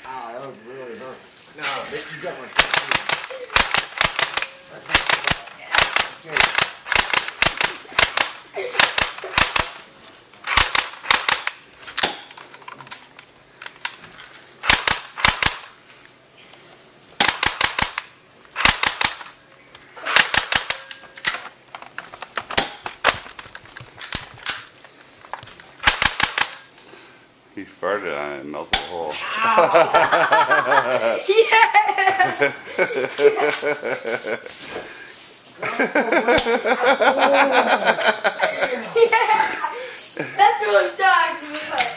Ah, that was really hurt. No, you got my technique. That's my okay. He farted on it and melted the hole. That's what I'm talking about.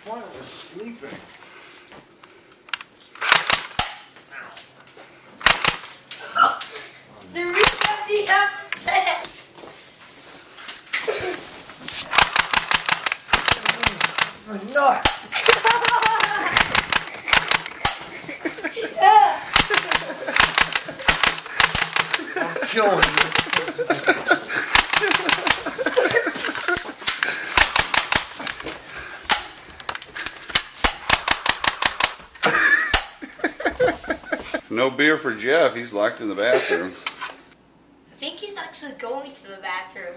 One was sleeping. The recap the episode. Nut! I'm killing you. No beer for Jeff. He's locked in the bathroom. I think he's actually going to the bathroom.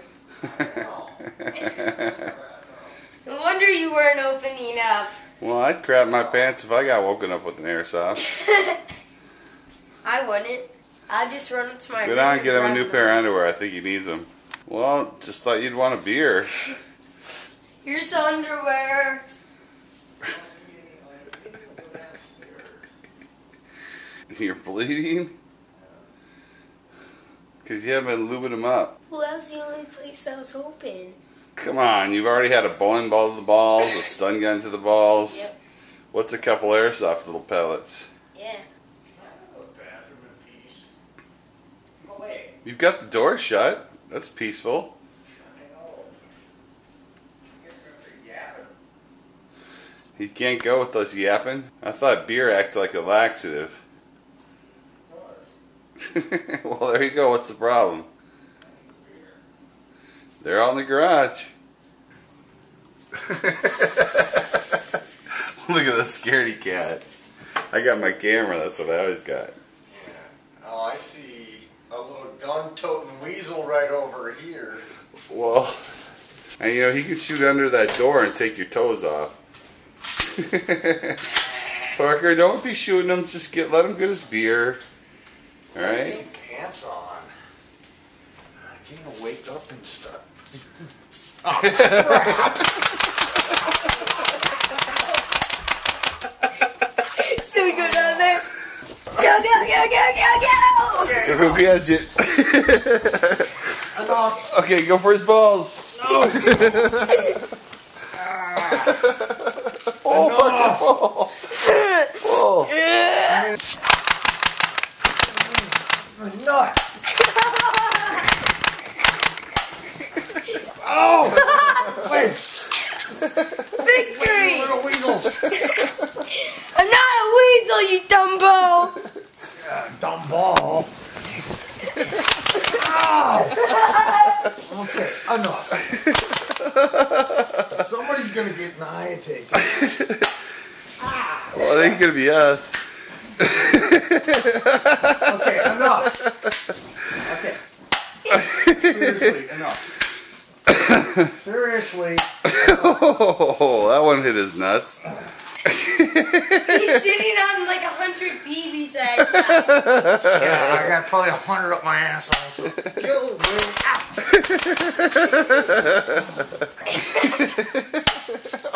No wonder you weren't opening up. Well, I'd crap my pants if I got woken up with an airsoft. I wouldn't. I'd just run into my room. Go down and get him a grab new them. pair of underwear. I think he needs them. Well, just thought you'd want a beer. Here's underwear. You're bleeding? Because you haven't been lubing them up. Well, that's the only place I was hoping. Come on, you've already had a bowling ball to the balls, a stun gun to the balls. Yep. What's a couple airsoft little pellets? Yeah. You've got the door shut. That's peaceful. He can't go with us yapping. I thought beer acted like a laxative. Well, there you go. What's the problem? They're out in the garage. Look at the scaredy cat. I got my camera. That's what I always got. Oh, I see a little gun-toting weasel right over here. Well, and you know, he could shoot under that door and take your toes off. Parker, don't be shooting him. Just let him get his beer. All right. Some pants on. I can't wake up and stuff. Oh crap! Should we go down there? Go, go, go, go, go, go! Okay. Go get it. Enough. Okay, go for his balls. No. Oh, Parker, fall. Oh. Nut. Oh! Wait! Victory! Wait, you little weasel! I'm not a weasel, you dumbo! Dumb ball. Ow! Okay, enough. Somebody's gonna get an eye taken. Well, it ain't gonna be us. Okay, enough. Okay. Seriously, enough. Seriously. Oh, that one hit his nuts. He's sitting on like 100 BBs at Yeah, I got probably 100 up my ass also. Kill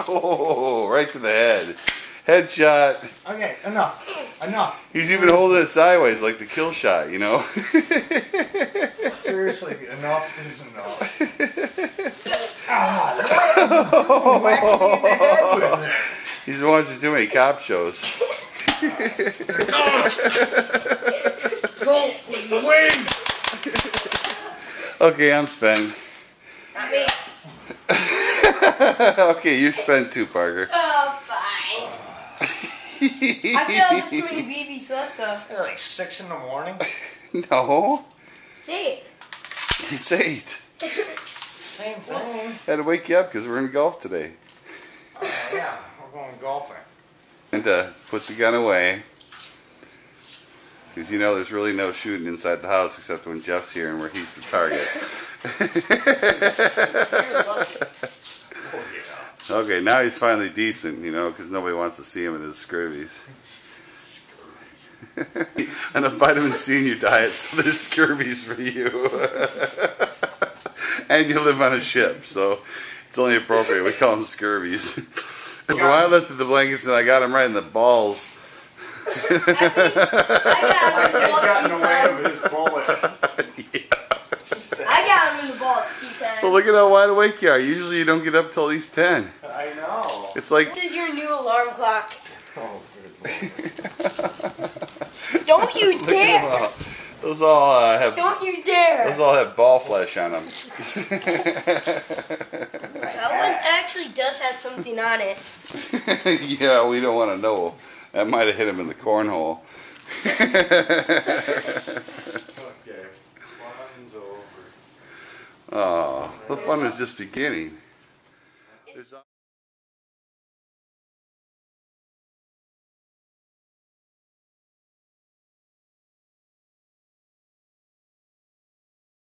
Oh, right to the head. Headshot. Okay, enough. Enough. He's even holding it sideways like the kill shot, you know? Seriously, enough is enough. Ah, whack me in the head with that. He's watching too many cop shows. Go win. Okay, I'm spent. me. Okay, you spent too, Parker. Oh, fine. I still have this many BBs left though. Like 6 in the morning. No, It's 8. it's 8. Same thing. Had to wake you up because we're in golf today. Oh, yeah, we're going golfing. And put the gun away. Because you know there's really no shooting inside the house except when Jeff's here and where he's the target. Oh, yeah. Okay, now he's finally decent, you know, because nobody wants to see him in his scurvies. And a vitamin C in your diet, so there's scurvies for you. And you live on a ship, so it's only appropriate. We call them scurvies. So I lifted the blankets and I got him right in the balls. I got him in the He balls got in a the few way times. of his bullet. I got him in the balls a few times. Well, look at how wide awake you are. Usually you don't get up till at least 10. I know. It's like... This is your new alarm clock. Oh, good Lord. Don't you dare! Those all have... Don't you dare! Those all have ball flesh on them. That one actually does have something on it. Yeah, we don't want to know. That might have hit him in the cornhole. Okay, fun's over. Oh, the fun is just beginning.